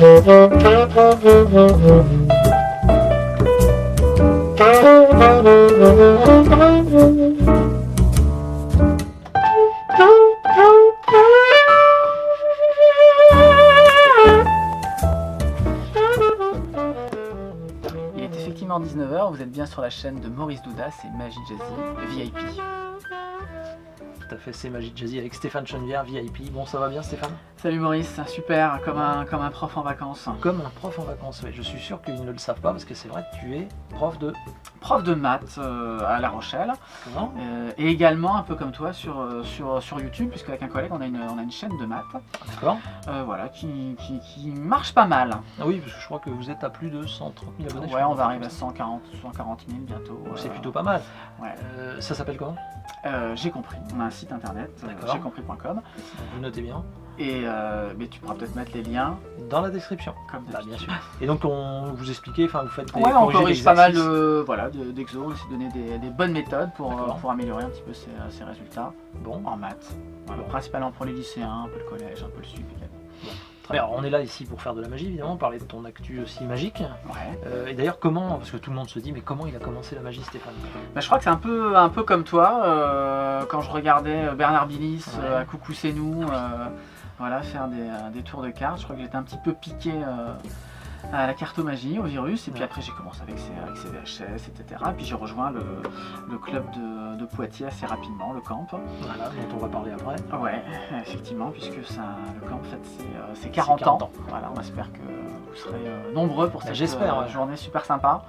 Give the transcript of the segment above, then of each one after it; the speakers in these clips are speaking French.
Il est effectivement 19h, vous êtes bien sur la chaîne de Maurice Doudas et Magie Jazzy VIP. Tout à fait, c'est Magie Jazzy avec Stéphane Chenevière, VIP. Bon, ça va bien Stéphane? Salut Maurice, super, comme un prof en vacances. Comme un prof en vacances, oui. Je suis sûr qu'ils ne le savent pas parce que c'est vrai que tu es prof de... Prof de maths à La Rochelle. Comment? Et également un peu comme toi sur YouTube, puisque avec un collègue on a une chaîne de maths. D'accord. Voilà, qui marche pas mal. Ah oui, parce que je crois que vous êtes à plus de 130 000 abonnés. Ouais, on va arriver à 140 000 bientôt. Donc c'est plutôt pas mal. Ouais. Ça s'appelle comment? J'ai compris, on a un site internet, jaicompris.com. Vous notez bien. Et mais tu pourras peut-être mettre les liens dans la description. Comme bah, bien sûr. Et donc on vous expliquait, enfin vous faites des ouais, on corrige pas mal d'exos, on essaie de donner des bonnes méthodes pour améliorer un petit peu ces résultats en maths. Voilà, principalement pour les lycéens, un peu le collège, un peu le sup également. Bon. Très bien, alors, on est là ici pour faire de la magie évidemment, parler de ton actu aussi magique. Ouais. Et d'ailleurs comment, parce que tout le monde se dit, mais comment il a commencé la magie Stéphane? Bah, je crois que c'est un peu comme toi, quand je regardais Bernard Billis à Coucou c'est nous, voilà, faire des tours de cartes, je crois que j'étais un petit peu piqué à la cartomagie, au virus, et puis après j'ai commencé avec ces VHS, etc. Et puis j'ai rejoint le club de Poitiers assez rapidement, le camp. Voilà, dont on va parler après. Ouais, effectivement, puisque le camp en fait c'est 40 ans. Voilà, on espère que vous serez nombreux pour cette journée super sympa,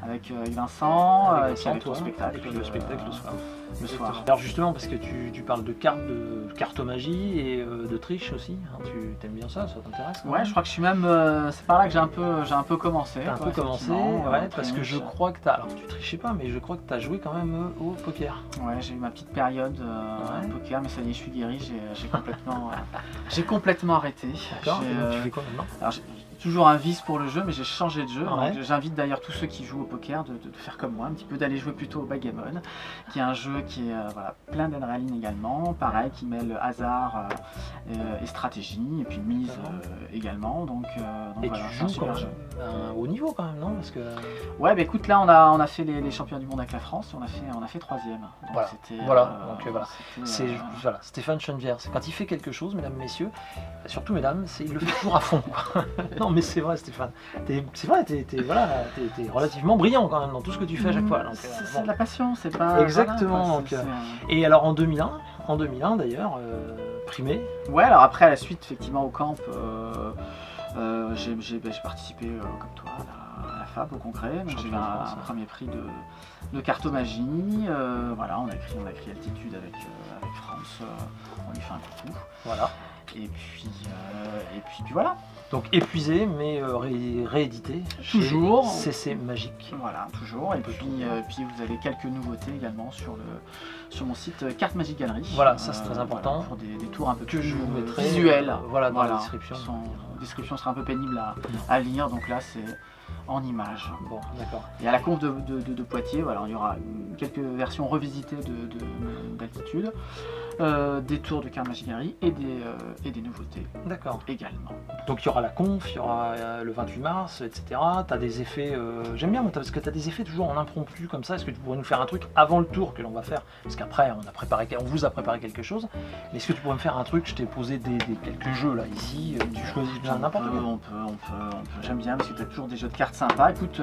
avec Vincent, et puis avec ton spectacle. Et puis le spectacle le soir. Le soir. Alors justement, parce que tu parles de cartes, de cartomagie et de triche aussi, hein, tu aimes bien ça t'intéresse? Ouais, je crois que je suis même, c'est par là que j'ai un peu commencé. T'as un peu commencé, ouais, parce que je crois que alors tu trichais pas, mais je crois que t'as joué quand même au poker. Ouais, j'ai eu ma petite période poker, mais ça y est, je suis guéri, j'ai complètement arrêté. D'accord, et donc tu fais quoi maintenant? Alors, toujours un vice pour le jeu, mais j'ai changé de jeu. J'invite d'ailleurs tous ceux qui jouent au poker de faire comme moi, un petit peu d'aller jouer plutôt au backgammon, qui est un jeu qui est plein d'adrénaline également, pareil, qui mêle hasard et stratégie, et puis mise également. Donc et voilà, tu joues quand même un haut niveau quand même, non? Parce que... Ouais, bah écoute, là on a fait les champions du monde avec la France, on a fait 3e. Voilà, Stéphane Chenevière, c'est quand il fait quelque chose, mesdames, messieurs, surtout mesdames, il le fait toujours à fond. Non mais c'est vrai Stéphane, c'est vrai, t'es relativement brillant quand même dans tout ce que tu fais à chaque fois. C'est de la passion, c'est pas... Exactement. Voilà, et alors en 2001 d'ailleurs, primé. Ouais, alors après à la suite effectivement au camp, j'ai participé comme toi à la FAB au concret, donc j'ai eu un premier prix de cartomagie, voilà, on a écrit Altitude avec France, on lui fait un coucou. Voilà. Et puis voilà. Donc épuisé mais réédité. Toujours. CC Magique. Voilà, toujours. Et puis vous avez quelques nouveautés également sur mon site Carte Magique Galerie. Voilà, ça c'est très important. Voilà, pour des tours un peu que je vous mettrai visuels. Voilà, dans la description. La description sera un peu pénible à lire, donc là c'est en images. Bon, d'accord. Et à la conf de Poitiers, voilà, il y aura quelques versions revisitées d'Altitude, des tours de Carte Magique Galerie et des nouveautés. D'accord. Également. Donc il y aura la conf, il y aura le 28 mars, etc. Tu as des effets, j'aime bien parce que tu as des effets toujours en impromptu comme ça. Est-ce que tu pourrais nous faire un truc avant le tour que l'on va faire? Parce qu'après on vous a préparé quelque chose. Mais est-ce que tu pourrais me faire un truc? Je t'ai posé quelques jeux là ici, tu choisis n'importe quoi. On peut, j'aime bien parce que tu as toujours des jeux de cartes sympas. Écoute,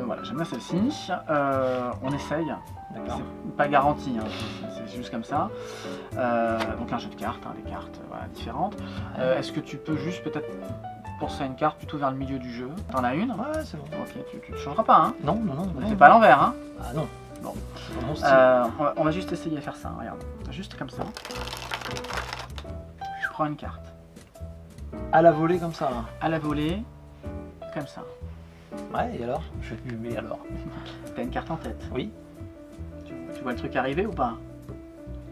voilà, j'aime bien celle-ci. On essaye. C'est pas garanti, hein, c'est juste comme ça. Donc un jeu de cartes, des cartes différentes. Est-ce que tu peux juste peut-être penser à une carte plutôt vers le milieu du jeu? T'en as une? Ouais, c'est bon. Ok, tu ne changeras pas, hein? Non. C'est pas à l'envers, hein? Ah non. Bon. Mon style. On va juste essayer de faire ça, regarde. Juste comme ça. Je prends une carte. À la volée comme ça. À la volée, comme ça. Ouais, et alors? Mais alors? T'as une carte en tête? Oui. Tu vois le truc arriver ou pas?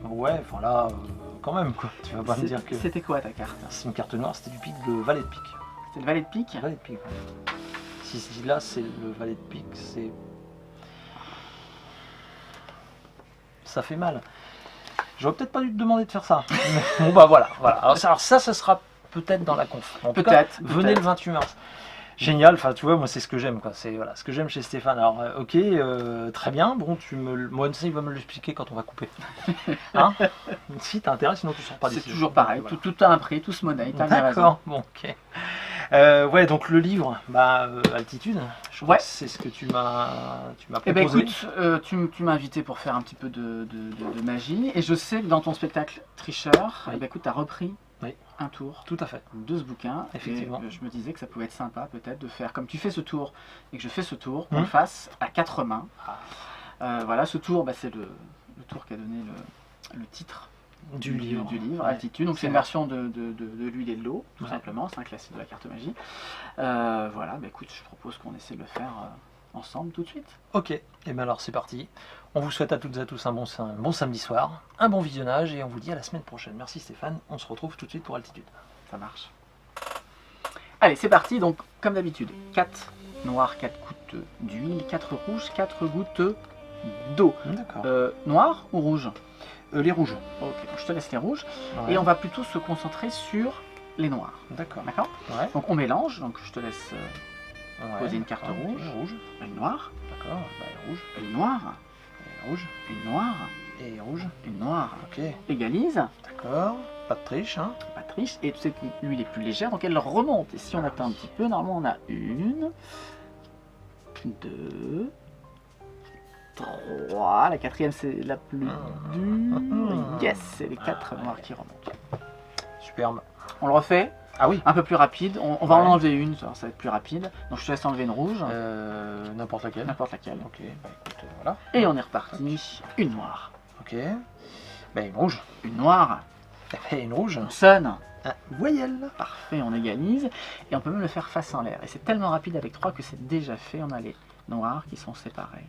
Ouais, enfin là, quand même quoi. Tu vas pas me dire que... C'était quoi ta carte? C'est une carte noire, c'était du pique, le valet de pique. C'était le valet de pique? Valet de pique, ouais. Si là c'est le valet de pique, c'est... Ça fait mal. J'aurais peut-être pas dû te demander de faire ça. Bon bah voilà. Alors ça sera peut-être dans la conf. En tout cas, Peut-être. venez le 28 mars. Génial, enfin tu vois, moi c'est ce que j'aime, quoi. C'est voilà, ce que j'aime chez Stéphane. Alors ok, très bien, bon, moi il va me l'expliquer quand on va couper. Hein? Si t'as intérêt, sinon tu sors pas C'est d'ici. toujours pareil, Voilà. tout a un prix, tout se monnaie, t'as bien raison. D'accord, bon, ok. Ouais, donc le livre, Altitude, je crois Ouais. que c'est ce que tu m'as Eh ben proposé. écoute, tu m'as invité pour faire un petit peu de magie, et je sais que dans ton spectacle Tricheur, Oui. eh ben écoute, t'as repris Oui. un tour Tout à fait. de ce bouquin. Effectivement. Et je me disais que ça pouvait être sympa peut-être de faire, comme tu fais ce tour et que je fais ce tour, qu'on Mhm. le fasse à 4 mains. Ah. Voilà, ce tour, c'est le tour qui a donné le titre Du livre. Ouais. Altitude. Donc c'est une vrai. version de l'huile et de l'eau, tout Ouais. simplement. C'est un classique de la carte magie. Voilà, écoute, je propose qu'on essaie de le faire ensemble tout de suite. Ok, et bien alors c'est parti. On vous souhaite à toutes et à tous un bon samedi soir, un bon visionnage et on vous dit à la semaine prochaine. Merci Stéphane, on se retrouve tout de suite pour Altitude. Ça marche. Allez, c'est parti. Donc, comme d'habitude, 4 noirs, 4 gouttes d'huile, 4 rouges, 4 gouttes d'eau. D'accord. Noir ou rouge? Les rouges. Ok, donc je te laisse les rouges. Ouais. Et on va plutôt se concentrer sur les noirs. D'accord. D'accord? Ouais. Donc on mélange. Donc je te laisse Ouais. poser une carte Ouais, rouge. Rouge. Une noire, D'accord. Rouge. une noire, Et rouge. une noire, Et rouge. une noire. Ok. Égalise, D'accord. Pas de triche, hein. pas de triche. Et tu sais que l'huile est plus légère, donc elle remonte. Et si on attend un petit peu, normalement on a 1, 2, 3. La quatrième c'est la plus dure. Yes, c'est les 4 noirs qui remontent. Superbe. On le refait Ah oui. un peu plus rapide. On va Ouais. en enlever une, ça va être plus rapide. Donc je te laisse enlever une rouge, N'importe laquelle. n'importe laquelle. Ok, écoute, voilà. Et on est reparti. Une noire, Ok. Une rouge. une noire, Et une rouge. une sonne. Voyelle. Parfait, on égalise. Et on peut même le faire face en l'air. Et c'est tellement rapide avec 3 que c'est déjà fait. On a les noirs qui sont séparés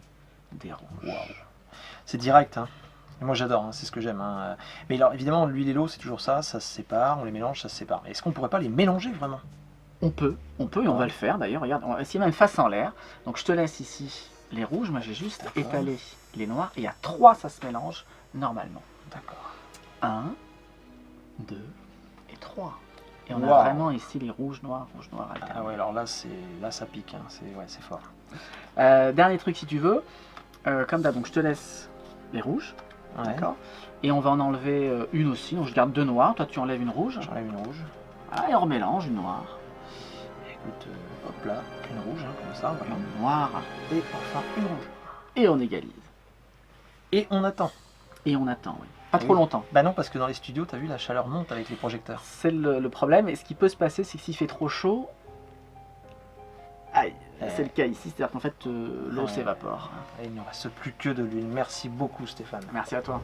des rouges. Waouh. C'est direct, hein. Et moi j'adore, hein, c'est ce que j'aime. Hein. Mais alors évidemment, l'huile et l'eau, c'est toujours ça, ça se sépare, on les mélange, ça se sépare. Mais est-ce qu'on pourrait pas les mélanger vraiment? On peut, et on va le faire d'ailleurs. Regarde, on va essayer même face en l'air. Donc je te laisse ici les rouges. Moi j'ai juste D'accord. étalé les noirs. Et à 3, ça se mélange normalement. D'accord. 1, 2 et 3. Et on a Waouh. vraiment ici les rouges, noirs alternés. Ah ouais, alors là, ça pique, hein. C'est fort. Dernier truc si tu veux. Comme d'hab, donc je te laisse les rouges. Ouais. D'accord. Et on va en enlever une aussi. Donc je garde 2 noirs. Toi tu enlèves une rouge. J'enlève une rouge. Ah, et on remélange une noire. Écoute, hop là, une rouge, hein, comme ça, voilà. Une noire. Et enfin une rouge. Et on égalise. Et on attend. Et on attend, oui. Pas Oui. trop longtemps. Bah non, parce que dans les studios, t'as vu, la chaleur monte avec les projecteurs. C'est le problème. Et ce qui peut se passer, c'est que s'il fait trop chaud. Aïe, c'est le cas ici. C'est-à-dire qu'en fait, l'eau s'évapore. Et il ne reste plus que de l'huile. Merci beaucoup, Stéphane. Merci à toi.